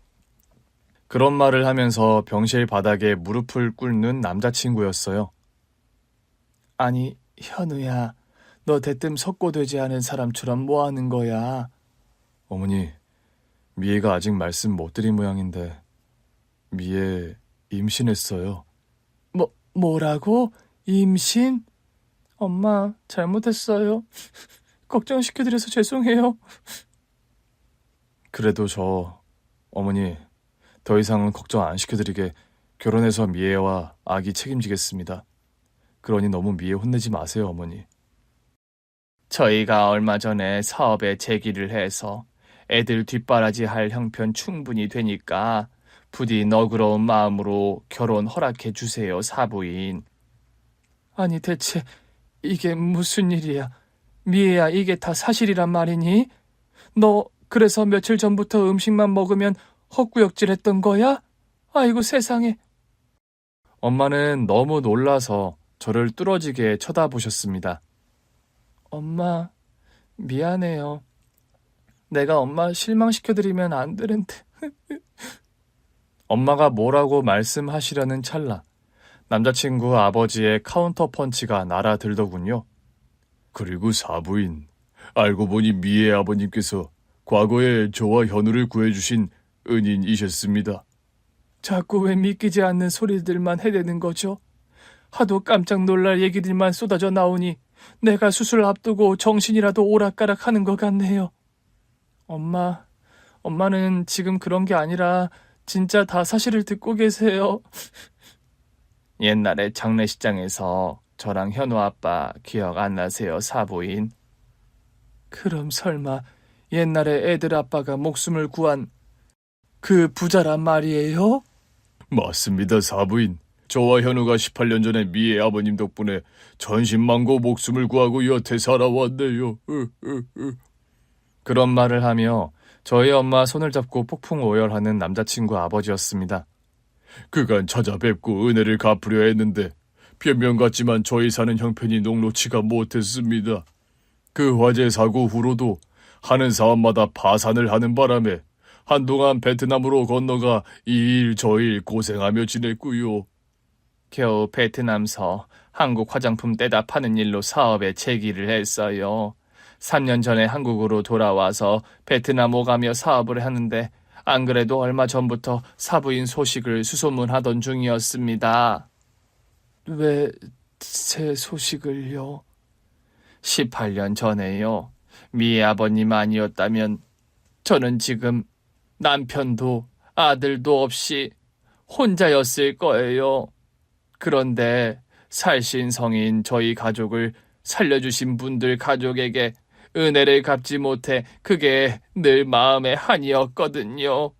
그런 말을 하면서 병실 바닥에 무릎을 꿇는 남자친구였어요. 아니, 현우야. 너 대뜸 석고되지 않은 사람처럼 뭐 하는 거야? 어머니, 미애가 아직 말씀 못 드린 모양인데 미애 임신했어요. 뭐라고? 임신? 엄마, 잘못했어요. 걱정시켜드려서 죄송해요. 그래도 어머니, 더 이상은 걱정 안 시켜드리게 결혼해서 미애와 아기 책임지겠습니다. 그러니 너무 미애 혼내지 마세요, 어머니. 저희가 얼마 전에 사업에 제기를 해서 애들 뒷바라지 할 형편 충분히 되니까 부디 너그러운 마음으로 결혼 허락해 주세요, 사부인. 아니 대체 이게 무슨 일이야? 미애야, 이게 다 사실이란 말이니? 너 그래서 며칠 전부터 음식만 먹으면 헛구역질했던 거야? 아이고 세상에. 엄마는 너무 놀라서 저를 뚫어지게 쳐다보셨습니다. 엄마, 미안해요. 내가 엄마 실망시켜드리면 안 되는데. 엄마가 뭐라고 말씀하시려는 찰나 남자친구 아버지의 카운터 펀치가 날아들더군요. 그리고 사부인, 알고 보니 미애 아버님께서 과거에 저와 현우를 구해주신 은인이셨습니다. 자꾸 왜 믿기지 않는 소리들만 해대는 거죠? 하도 깜짝 놀랄 얘기들만 쏟아져 나오니 내가 수술 앞두고 정신이라도 오락가락하는 것 같네요. 엄마는 지금 그런 게 아니라 진짜 다 사실을 듣고 계세요. 옛날에 장례식장에서 저랑 현우 아빠 기억 안 나세요, 사부인? 그럼 설마 옛날에 애들 아빠가 목숨을 구한 그 부자란 말이에요? 맞습니다, 사부인. 저와 현우가 18년 전에 미애 아버님 덕분에 전신망고 목숨을 구하고 여태 살아왔네요. 그런 말을 하며 저희 엄마 손을 잡고 폭풍 오열하는 남자친구 아버지였습니다. 그간 찾아뵙고 은혜를 갚으려 했는데 변명 같지만 저희 사는 형편이 녹록치가 못했습니다. 그 화재 사고 후로도 하는 사업마다 파산을 하는 바람에 한동안 베트남으로 건너가 이 일 저 일 고생하며 지냈고요. 겨우 베트남서 한국 화장품 떼다 파는 일로 사업에 제기를 했어요. 3년 전에 한국으로 돌아와서 베트남 오가며 사업을 하는데 안 그래도 얼마 전부터 사부인 소식을 수소문하던 중이었습니다. 왜 제 소식을요? 18년 전에요. 미애 아버님 아니었다면 저는 지금 남편도 아들도 없이 혼자였을 거예요. 그런데 살신성인 저희 가족을 살려주신 분들 가족에게 은혜를 갚지 못해 그게 늘 마음의 한이었거든요.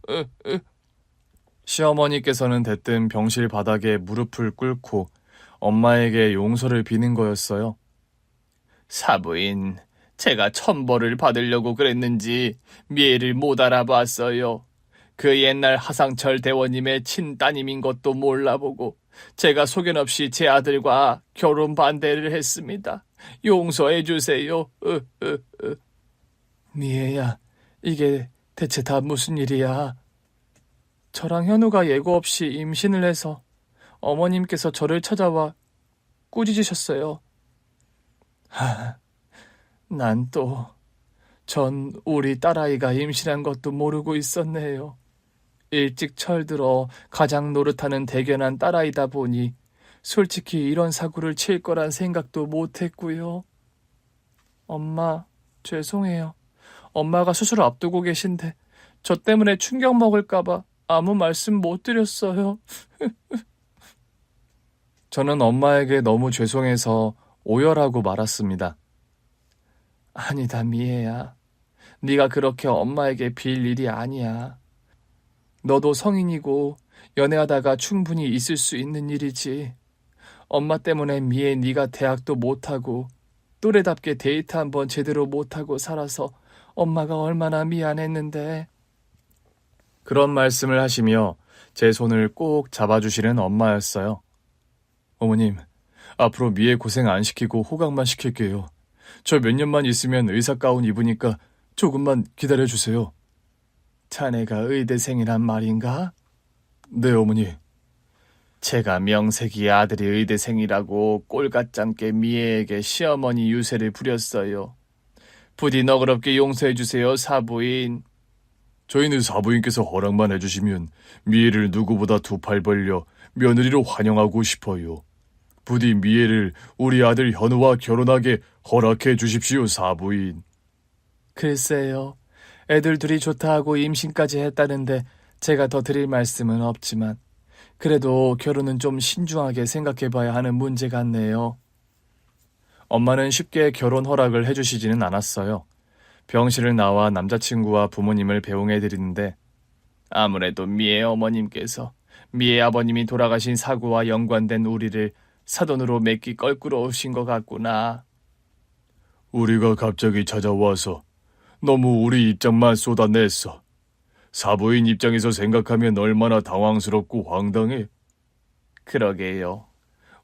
시어머니께서는 대뜸 병실 바닥에 무릎을 꿇고 엄마에게 용서를 비는 거였어요. 사부인, 제가 천벌을 받으려고 그랬는지 미애를 못 알아봤어요. 그 옛날 하상철 대원님의 친따님인 것도 몰라보고 제가 소견 없이 제 아들과 결혼 반대를 했습니다. 용서해 주세요. 미애야, 이게 대체 다 무슨 일이야? 저랑 현우가 예고 없이 임신을 해서 어머님께서 저를 찾아와 꾸짖으셨어요. 난 또 우리 딸아이가 임신한 것도 모르고 있었네요. 일찍 철들어 가장 노릇하는 대견한 딸아이다 보니 솔직히 이런 사고를 칠 거란 생각도 못했고요. 엄마, 죄송해요. 엄마가 수술을 앞두고 계신데 저 때문에 충격 먹을까봐 아무 말씀 못 드렸어요. 저는 엄마에게 너무 죄송해서 오열하고 말았습니다. 아니다, 미애야. 네가 그렇게 엄마에게 빌 일이 아니야. 너도 성인이고 연애하다가 충분히 있을 수 있는 일이지. 엄마 때문에 미애 네가 대학도 못하고 또래답게 데이트 한번 제대로 못하고 살아서 엄마가 얼마나 미안했는데. 그런 말씀을 하시며 제 손을 꼭 잡아주시는 엄마였어요. 어머님, 앞으로 미애 고생 안 시키고 호강만 시킬게요. 저 몇 년만 있으면 의사 가운 입으니까 조금만 기다려주세요. 자네가 의대생이란 말인가? 네, 어머니. 제가 명색이 아들이 의대생이라고 꼴같잖게 미애에게 시어머니 유세를 부렸어요. 부디 너그럽게 용서해주세요, 사부인. 저희는 사부인께서 허락만 해주시면 미애를 누구보다 두 팔 벌려 며느리로 환영하고 싶어요. 부디 미애를 우리 아들 현우와 결혼하게 허락해 주십시오, 사부인. 글쎄요. 애들 둘이 좋다 하고 임신까지 했다는데 제가 더 드릴 말씀은 없지만 그래도 결혼은 좀 신중하게 생각해봐야 하는 문제 같네요. 엄마는 쉽게 결혼 허락을 해주시지는 않았어요. 병실을 나와 남자친구와 부모님을 배웅해드리는데 아무래도 미애 어머님께서 미애 아버님이 돌아가신 사고와 연관된 우리를 사돈으로 맺기 껄끄러우신 것 같구나. 우리가 갑자기 찾아와서 너무 우리 입장만 쏟아냈어. 사부인 입장에서 생각하면 얼마나 당황스럽고 황당해. 그러게요.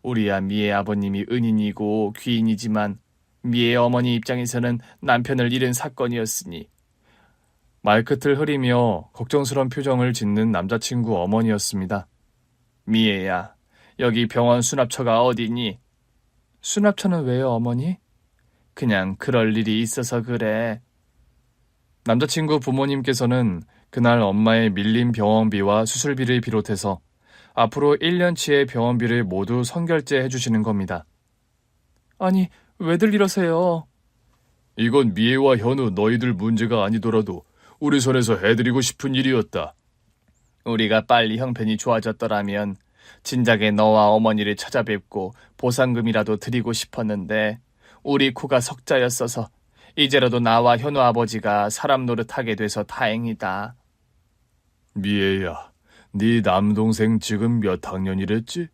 우리야 미애 아버님이 은인이고 귀인이지만 미애 어머니 입장에서는 남편을 잃은 사건이었으니. 말끝을 흐리며 걱정스런 표정을 짓는 남자친구 어머니였습니다. 미애야, 여기 병원 수납처가 어디니? 수납처는 왜요, 어머니? 그냥 그럴 일이 있어서 그래. 남자친구 부모님께서는 그날 엄마의 밀린 병원비와 수술비를 비롯해서 앞으로 1년치의 병원비를 모두 선결제 해주시는 겁니다. 아니, 왜들 이러세요? 이건 미애와 현우 너희들 문제가 아니더라도 우리 선에서 해드리고 싶은 일이었다. 우리가 빨리 형편이 좋아졌더라면 진작에 너와 어머니를 찾아뵙고 보상금이라도 드리고 싶었는데 우리 코가 석자였어서 이제라도 나와 현우 아버지가 사람 노릇하게 돼서 다행이다. 미애야, 네 남동생 지금 몇 학년이랬지?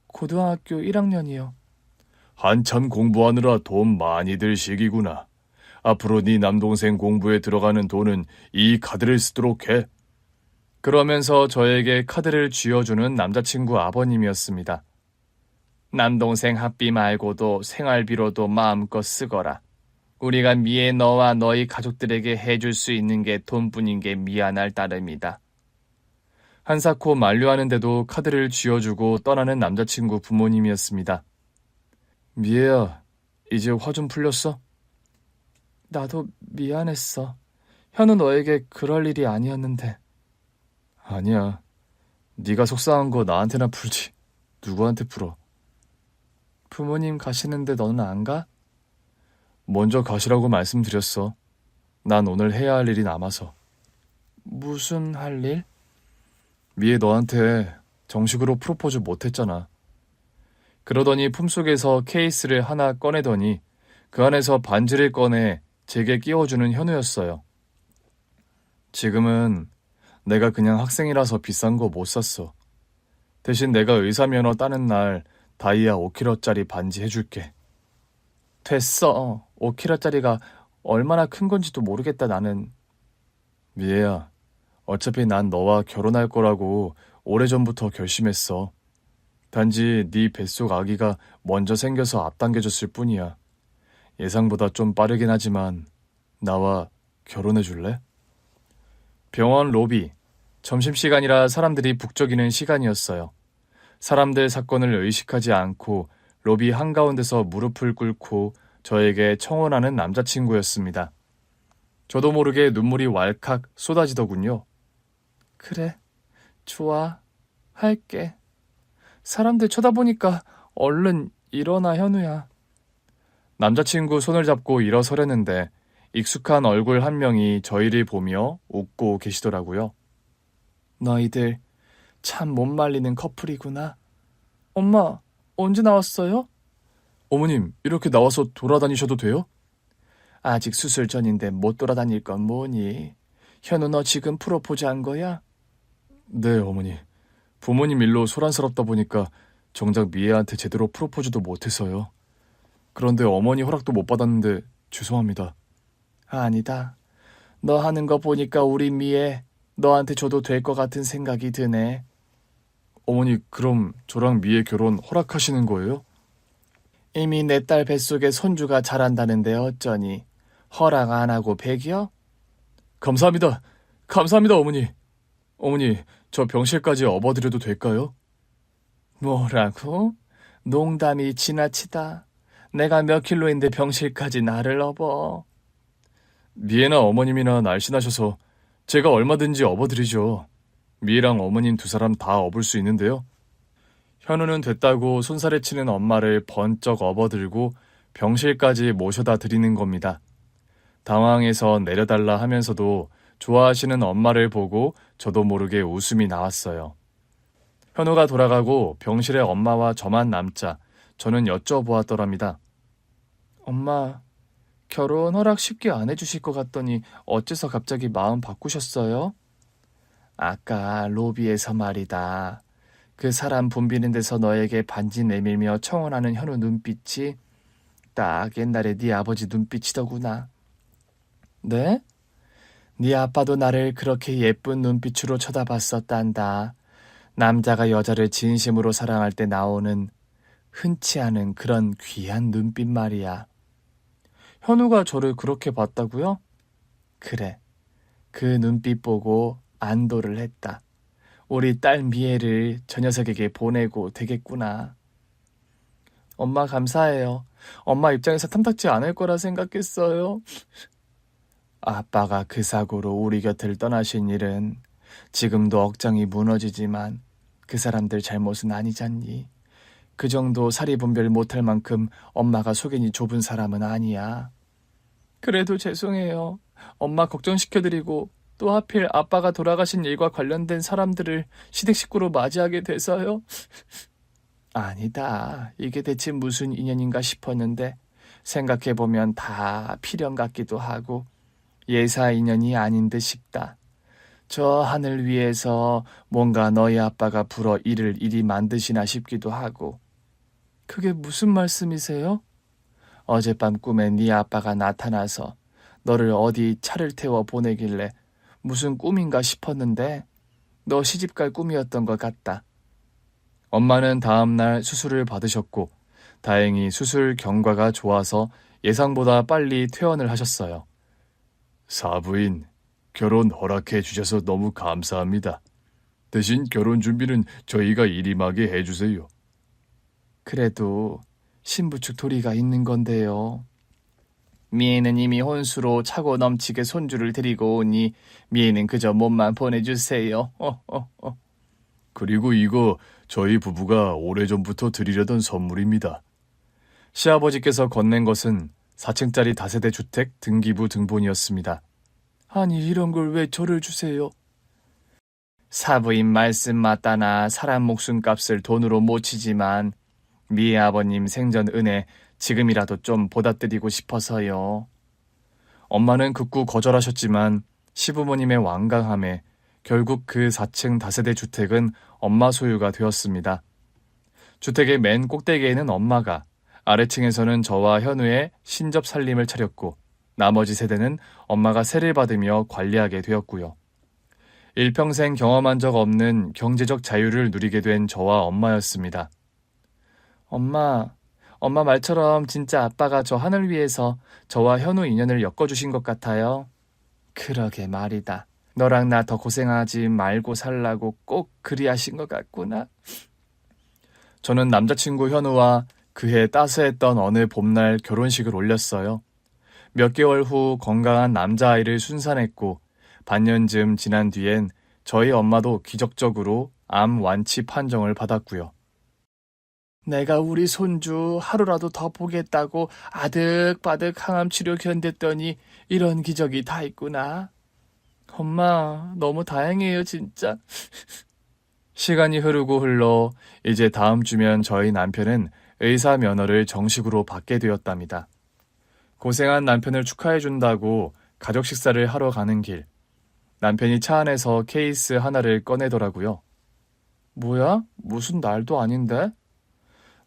고등학교 1학년이요. 한참 공부하느라 돈 많이 들 시기구나. 앞으로 네 남동생 공부에 들어가는 돈은 이 카드를 쓰도록 해. 그러면서 저에게 카드를 쥐어주는 남자친구 아버님이었습니다. 남동생 학비 말고도 생활비로도 마음껏 쓰거라. 우리가 미애 너와 너희 가족들에게 해줄 수 있는 게 돈뿐인 게 미안할 따름이다. 한사코 만류하는데도 카드를 쥐어주고 떠나는 남자친구 부모님이었습니다. 미애야, 이제 화 좀 풀렸어? 나도 미안했어. 현우 너에게 그럴 일이 아니었는데. 아니야. 네가 속상한 거 나한테나 풀지. 누구한테 풀어? 부모님 가시는데 너는 안 가? 먼저 가시라고 말씀드렸어. 난 오늘 해야 할 일이 남아서. 무슨 할 일? 미애 너한테 정식으로 프로포즈 못했잖아. 그러더니 품속에서 케이스를 하나 꺼내더니 그 안에서 반지를 꺼내 제게 끼워주는 현우였어요. 지금은 내가 그냥 학생이라서 비싼 거 못 샀어. 대신 내가 의사 면허 따는 날 다이아 5kg짜리 반지 해줄게. 됐어. 5kg짜리가 얼마나 큰 건지도 모르겠다 나는. 미애야, 어차피 난 너와 결혼할 거라고 오래전부터 결심했어. 단지 네 뱃속 아기가 먼저 생겨서 앞당겨졌을 뿐이야. 예상보다 좀 빠르긴 하지만 나와 결혼해 줄래? 병원 로비. 점심시간이라 사람들이 북적이는 시간이었어요. 사람들 사건을 의식하지 않고 로비 한가운데서 무릎을 꿇고 저에게 청혼하는 남자친구였습니다. 저도 모르게 눈물이 왈칵 쏟아지더군요. 그래, 좋아, 할게. 사람들 쳐다보니까 얼른 일어나, 현우야. 남자친구 손을 잡고 일어서려는데 익숙한 얼굴 한 명이 저희를 보며 웃고 계시더라고요. 너희들 참 못 말리는 커플이구나. 엄마, 언제 나왔어요? 어머님, 이렇게 나와서 돌아다니셔도 돼요? 아직 수술 전인데 못 돌아다닐 건 뭐니? 현우, 너 지금 프로포즈 한 거야? 네, 어머니. 부모님 일로 소란스럽다 보니까 정작 미애한테 제대로 프로포즈도 못해서요. 그런데 어머니 허락도 못 받았는데 죄송합니다. 아니다. 너 하는 거 보니까 우리 미애 너한테 줘도 될 것 같은 생각이 드네. 어머니, 그럼 저랑 미애 결혼 허락하시는 거예요? 이미 내 딸 뱃속에 손주가 자란다는데 어쩌니. 허락 안 하고 백이요? 감사합니다. 감사합니다, 어머니. 어머니, 저 병실까지 업어드려도 될까요? 뭐라고? 농담이 지나치다. 내가 몇 킬로인데 병실까지 나를 업어. 미애나 어머님이나 날씬하셔서 제가 얼마든지 업어드리죠. 미애랑 어머님 두 사람 다 업을 수 있는데요. 현우는 됐다고 손살에 치는 엄마를 번쩍 업어들고 병실까지 모셔다 드리는 겁니다. 당황해서 내려달라 하면서도 좋아하시는 엄마를 보고 저도 모르게 웃음이 나왔어요. 현우가 돌아가고 병실에 엄마와 저만 남자 저는 여쭤보았더랍니다. 엄마, 결혼 허락 쉽게 안 해주실 것 같더니 어째서 갑자기 마음 바꾸셨어요? 아까 로비에서 말이다. 그 사람 붐비는 데서 너에게 반지 내밀며 청혼하는 현우 눈빛이 딱 옛날에 네 아버지 눈빛이더구나. 네? 네 아빠도 나를 그렇게 예쁜 눈빛으로 쳐다봤었단다. 남자가 여자를 진심으로 사랑할 때 나오는 흔치 않은 그런 귀한 눈빛 말이야. 현우가 저를 그렇게 봤다고요? 그래. 그 눈빛 보고 안도를 했다. 우리 딸 미애를 저 녀석에게 보내고 되겠구나. 엄마 감사해요. 엄마 입장에서 탐탁지 않을 거라 생각했어요. 아빠가 그 사고로 우리 곁을 떠나신 일은 지금도 억장이 무너지지만 그 사람들 잘못은 아니잖니. 그 정도 사리분별 못할 만큼 엄마가 속연이 좁은 사람은 아니야. 그래도 죄송해요. 엄마 걱정시켜드리고 또 하필 아빠가 돌아가신 일과 관련된 사람들을 시댁 식구로 맞이하게 돼서요. 아니다. 이게 대체 무슨 인연인가 싶었는데 생각해보면 다 필연 같기도 하고 예사 인연이 아닌 듯 싶다. 저 하늘 위에서 뭔가 너희 아빠가 불어 일을 이리 만드시나 싶기도 하고. 그게 무슨 말씀이세요? 어젯밤 꿈에 네 아빠가 나타나서 너를 어디 차를 태워 보내길래 무슨 꿈인가 싶었는데 너 시집갈 꿈이었던 것 같다. 엄마는 다음날 수술을 받으셨고 다행히 수술 경과가 좋아서 예상보다 빨리 퇴원을 하셨어요. 사부인, 결혼 허락해 주셔서 너무 감사합니다. 대신 결혼 준비는 저희가 일임하게 해주세요. 그래도 신부 측 도리가 있는 건데요. 미애는 이미 혼수로 차고 넘치게 손주를 데리고 오니 미애는 그저 몸만 보내주세요. 그리고 이거 저희 부부가 오래전부터 드리려던 선물입니다. 시아버지께서 건넨 것은 4층짜리 다세대 주택 등기부 등본이었습니다. 아니 이런 걸 왜 저를 주세요? 사부인 말씀 맞다나 사람 목숨값을 돈으로 못 치지만 미애 아버님 생전 은혜 지금이라도 좀 보답드리고 싶어서요. 엄마는 극구 거절하셨지만 시부모님의 완강함에 결국 그 4층 다세대 주택은 엄마 소유가 되었습니다. 주택의 맨 꼭대기에는 엄마가, 아래층에서는 저와 현우의 신접 살림을 차렸고 나머지 세대는 엄마가 세를 받으며 관리하게 되었고요. 일평생 경험한 적 없는 경제적 자유를 누리게 된 저와 엄마였습니다. 엄마 말처럼 진짜 아빠가 저 하늘 위에서 저와 현우 인연을 엮어주신 것 같아요. 그러게 말이다. 너랑 나 더 고생하지 말고 살라고 꼭 그리하신 것 같구나. 저는 남자친구 현우와 그해 따스했던 어느 봄날 결혼식을 올렸어요. 몇 개월 후 건강한 남자아이를 순산했고 반년쯤 지난 뒤엔 저희 엄마도 기적적으로 암 완치 판정을 받았고요. 내가 우리 손주 하루라도 더 보겠다고 아득바득 항암 치료 견뎠더니 이런 기적이 다 있구나. 엄마, 너무 다행이에요, 진짜. 시간이 흐르고 흘러 이제 다음 주면 저희 남편은 의사 면허를 정식으로 받게 되었답니다. 고생한 남편을 축하해준다고 가족 식사를 하러 가는 길, 남편이 차 안에서 케이스 하나를 꺼내더라고요. 뭐야? 무슨 날도 아닌데?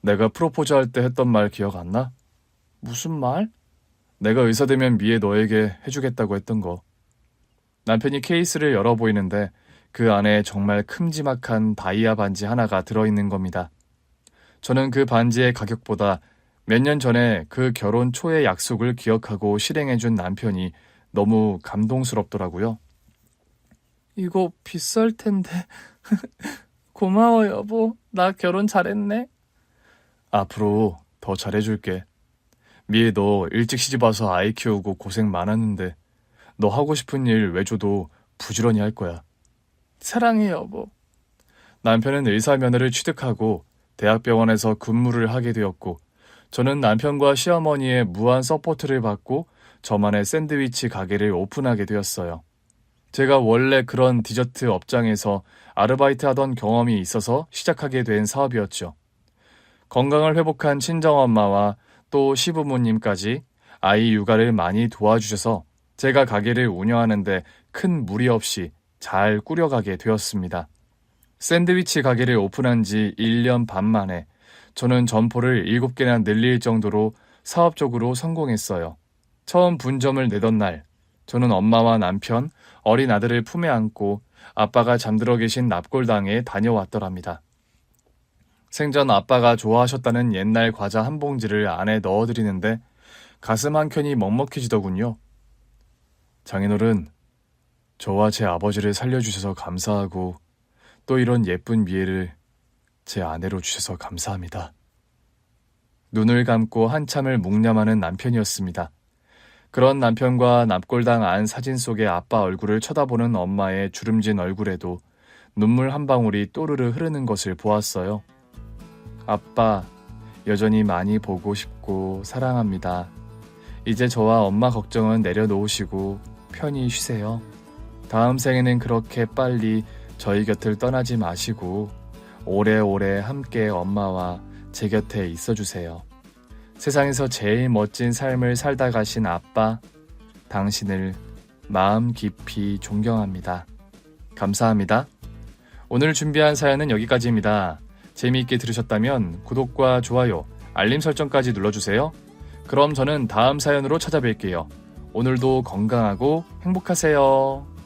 내가 프로포즈 할 때 했던 말 기억 안 나? 무슨 말? 내가 의사 되면 미애 너에게 해주겠다고 했던 거. 남편이 케이스를 열어 보이는데 그 안에 정말 큼지막한 다이아 반지 하나가 들어있는 겁니다. 저는 그 반지의 가격보다 몇 년 전에 그 결혼 초의 약속을 기억하고 실행해준 남편이 너무 감동스럽더라고요. 이거 비쌀 텐데. 고마워, 여보. 나 결혼 잘했네. 앞으로 더 잘해줄게. 미애 너 일찍 시집와서 아이 키우고 고생 많았는데 너 하고 싶은 일 외줘도 부지런히 할 거야. 사랑해, 여보. 남편은 의사 면허를 취득하고 대학병원에서 근무를 하게 되었고 저는 남편과 시어머니의 무한 서포트를 받고 저만의 샌드위치 가게를 오픈하게 되었어요. 제가 원래 그런 디저트 업장에서 아르바이트 하던 경험이 있어서 시작하게 된 사업이었죠. 건강을 회복한 친정엄마와 또 시부모님까지 아이 육아를 많이 도와주셔서 제가 가게를 운영하는데 큰 무리 없이 잘 꾸려가게 되었습니다. 샌드위치 가게를 오픈한 지 1년 반 만에 저는 점포를 7개나 늘릴 정도로 사업적으로 성공했어요. 처음 분점을 내던 날, 저는 엄마와 남편, 어린 아들을 품에 안고 아빠가 잠들어 계신 납골당에 다녀왔더랍니다. 생전 아빠가 좋아하셨다는 옛날 과자 한 봉지를 안에 넣어드리는데 가슴 한켠이 먹먹해지더군요. 장인어른, 저와 제 아버지를 살려주셔서 감사하고 또 이런 예쁜 미애를 제 아내로 주셔서 감사합니다. 눈을 감고 한참을 묵념하는 남편이었습니다. 그런 남편과 납골당 안 사진 속의 아빠 얼굴을 쳐다보는 엄마의 주름진 얼굴에도 눈물 한 방울이 또르르 흐르는 것을 보았어요. 아빠, 여전히 많이 보고 싶고 사랑합니다. 이제 저와 엄마 걱정은 내려놓으시고 편히 쉬세요. 다음 생에는 그렇게 빨리 저희 곁을 떠나지 마시고 오래오래 함께 엄마와 제 곁에 있어주세요. 세상에서 제일 멋진 삶을 살다 가신 아빠, 당신을 마음 깊이 존경합니다. 감사합니다. 오늘 준비한 사연은 여기까지입니다. 재미있게 들으셨다면 구독과 좋아요, 알림 설정까지 눌러주세요. 그럼 저는 다음 사연으로 찾아뵐게요. 오늘도 건강하고 행복하세요.